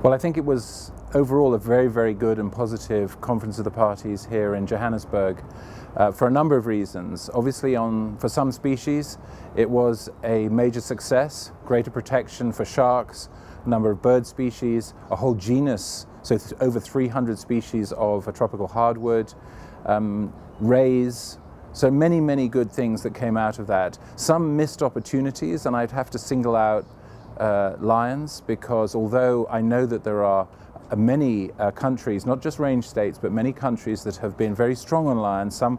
Well, I think it was overall a very, very good and positive Conference of the Parties here in Johannesburg for a number of reasons. Obviously, for some species, it was a major success, greater protection for sharks, a number of bird species, a whole genus, so over 300 species of a tropical hardwood, rays. So many, many good things that came out of that. Some missed opportunities, and I'd have to single out lions, because although I know that there are many countries, not just range states, but many countries that have been very strong on lions, some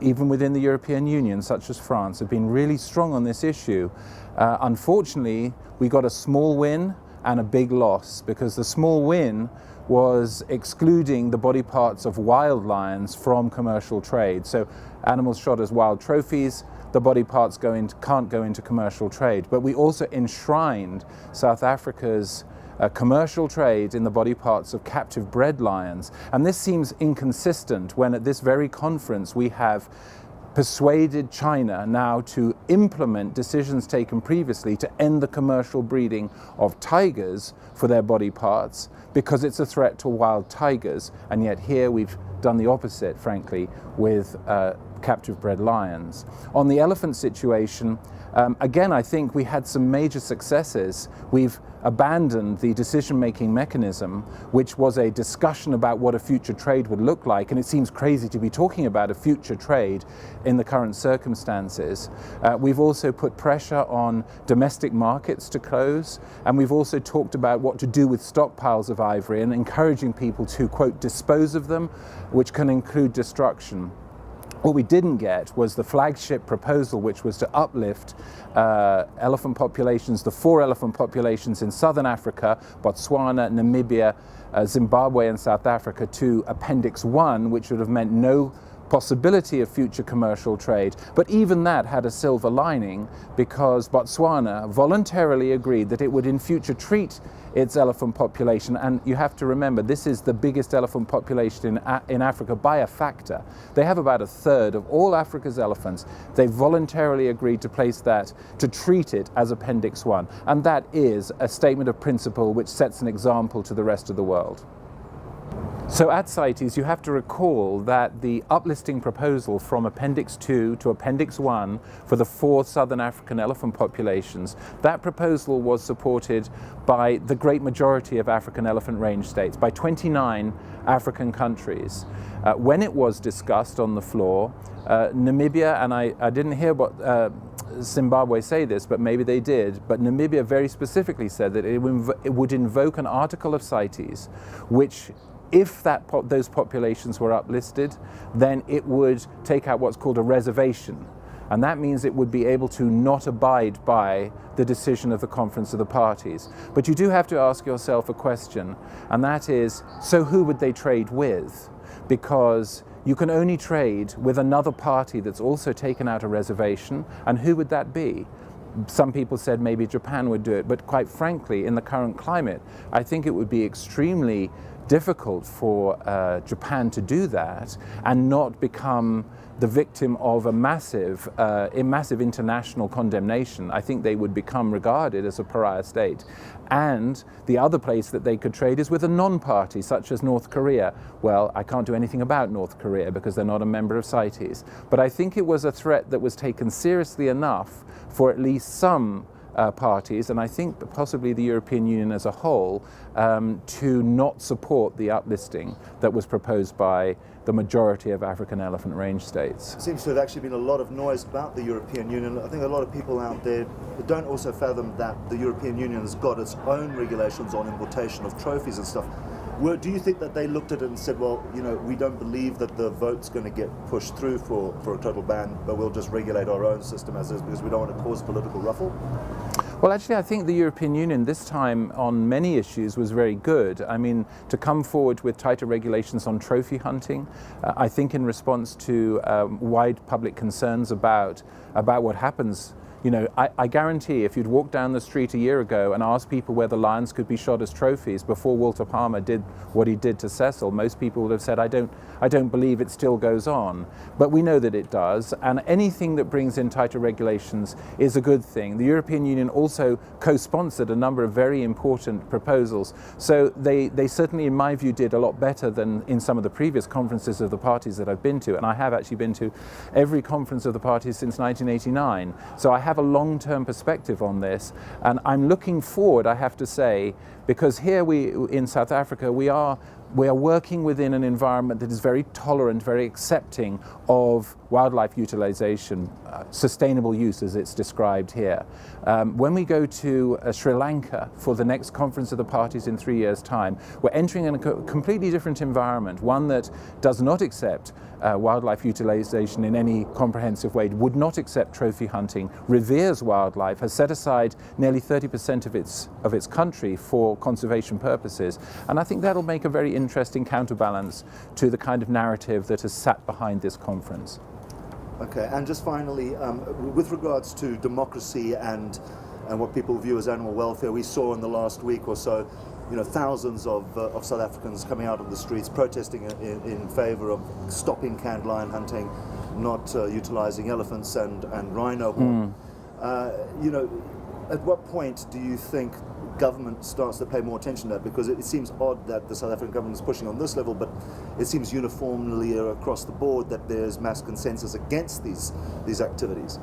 even within the European Union, such as France, have been really strong on this issue. Unfortunately, we got a small win and a big loss, because the small win was excluding the body parts of wild lions from commercial trade. So animals shot as wild trophies, the body parts can't go into commercial trade. But we also enshrined South Africa's commercial trade in the body parts of captive bred lions. And this seems inconsistent when at this very conference we have persuaded China now to implement decisions taken previously to end the commercial breeding of tigers for their body parts, because it's a threat to wild tigers. And yet here we've done the opposite, frankly, with captive bred lions. On the elephant situation, again, I think we had some major successes. We've abandoned the decision-making mechanism, which was a discussion about what a future trade would look like, and it seems crazy to be talking about a future trade in the current circumstances. We've also put pressure on domestic markets to close, and we've also talked about what to do with stockpiles of ivory and encouraging people to, quote, dispose of them, which can include destruction. What we didn't get was the flagship proposal, which was to uplift elephant populations, the 4 elephant populations in southern Africa, Botswana, Namibia, Zimbabwe and South Africa, to Appendix 1, which would have meant no possibility of future commercial trade. But even that had a silver lining, because Botswana voluntarily agreed that it would in future treat its elephant population, and you have to remember, this is the biggest elephant population in Africa by a factor. They have about 1/3 of all Africa's elephants. They voluntarily agreed to place that, to treat it as Appendix 1, and that is a statement of principle which sets an example to the rest of the world. So at CITES, you have to recall that the uplisting proposal from Appendix 2 to Appendix 1 for the 4 southern African elephant populations, that proposal was supported by the great majority of African elephant range states, by 29 African countries. When it was discussed on the floor, Namibia, and I didn't hear what Zimbabwe say this, but maybe they did, but Namibia very specifically said that it would invoke an article of CITES, which, if those populations were uplisted, then it would take out what's called a reservation. And that means it would be able to not abide by the decision of the Conference of the Parties. But you do have to ask yourself a question, and that is, so who would they trade with? Because you can only trade with another party that's also taken out a reservation, and who would that be? Some people said maybe Japan would do it, but quite frankly, in the current climate, I think it would be extremely difficult for Japan to do that and not become the victim of a massive international condemnation. I think they would become regarded as a pariah state. And the other place that they could trade is with a non-party, such as North Korea. Well, I can't do anything about North Korea because they're not a member of CITES. But I think it was a threat that was taken seriously enough for at least some parties, and I think possibly the European Union as a whole, to not support the uplisting that was proposed by the majority of African elephant range states. It seems to have actually been a lot of noise about the European Union. I think a lot of people out there don't also fathom that the European Union has got its own regulations on importation of trophies and stuff. Do you think that they looked at it and said, well, you know, we don't believe that the vote's going to get pushed through for a total ban, but we'll just regulate our own system as is because we don't want to cause political ruffle? Well, actually, I think the European Union this time on many issues was very good. I mean, to come forward with tighter regulations on trophy hunting, I think in response to wide public concerns about what happens You know, I guarantee if you'd walked down the street a year ago and asked people whether lions could be shot as trophies before Walter Palmer did what he did to Cecil, most people would have said, I don't believe it still goes on. But we know that it does, and anything that brings in tighter regulations is a good thing. The European Union also co-sponsored a number of very important proposals, so they certainly, in my view, did a lot better than in some of the previous conferences of the parties that I've been to, and I have actually been to every conference of the parties since 1989. So I have a long-term perspective on this, and I'm looking forward, I have to say, because here in South Africa we are working within an environment that is very tolerant, very accepting of wildlife utilization, sustainable use as it's described here. When we go to Sri Lanka for the next conference of the parties in 3 years' time, we're entering in a completely different environment, one that does not accept wildlife utilization in any comprehensive way, would not accept trophy hunting, reveres wildlife, has set aside nearly 30% of its country for conservation purposes, and I think that'll make a very interesting counterbalance to the kind of narrative that has sat behind this conference. Okay, and just finally, with regards to democracy and what people view as animal welfare, we saw in the last week or so, you know, thousands of South Africans coming out of the streets protesting in favour of stopping canned lion hunting, not utilising elephants and rhino horn. You know, at what point do you think government starts to pay more attention to that? Because it seems odd that the South African government is pushing on this level, but it seems uniformly across the board that there's mass consensus against these activities.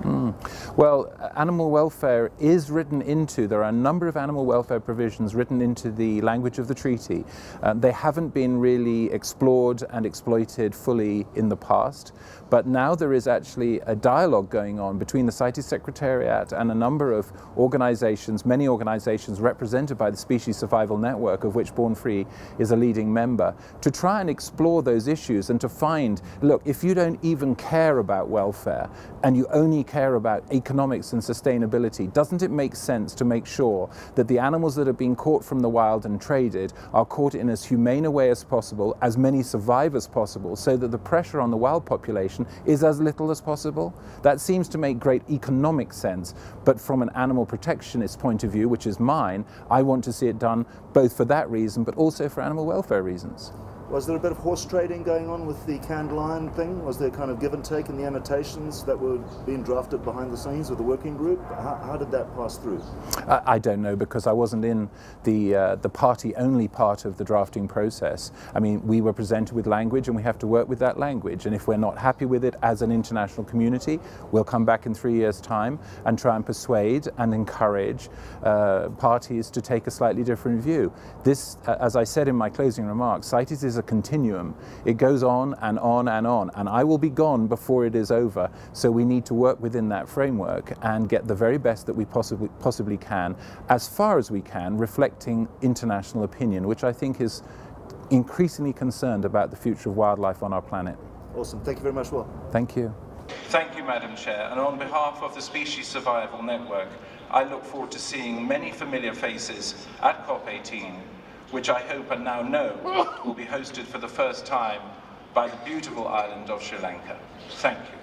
Well, animal welfare is written into, there are a number of animal welfare provisions written into the language of the treaty. They haven't been really explored and exploited fully in the past, but now there is actually a dialogue going on between the CITES Secretariat and a number of organizations, many organizations represented by the Species Survival Network, of which Born Free is a leading member, to try and explore those issues and to find, look, if you don't even care about welfare and you only care about economics and sustainability, doesn't it make sense to make sure that the animals that are being caught from the wild and traded are caught in as humane a way as possible, as many survive as possible, so that the pressure on the wild population is as little as possible? That seems to make great economic sense, but from an animal protectionist point of view, which is mine, I want to see it done both for that reason, but also for animal welfare reasons. Was there a bit of horse trading going on with the canned lion thing? Was there kind of give and take in the annotations that were being drafted behind the scenes with the working group? How did that pass through? I don't know, because I wasn't in the party-only part of the drafting process. I mean, we were presented with language and we have to work with that language, and if we're not happy with it as an international community, we'll come back in 3 years' time and try and persuade and encourage parties to take a slightly different view. This, as I said in my closing remarks, CITES is a continuum. It goes on and on and on, and I will be gone before it is over. So we need to work within that framework and get the very best that we possibly can, as far as we can, reflecting international opinion, which I think is increasingly concerned about the future of wildlife on our planet. Awesome. Thank you very much, Will. Thank you. Thank you, Madam Chair, and on behalf of the Species Survival Network, I look forward to seeing many familiar faces at COP18, which I hope and now know will be hosted for the first time by the beautiful island of Sri Lanka. Thank you.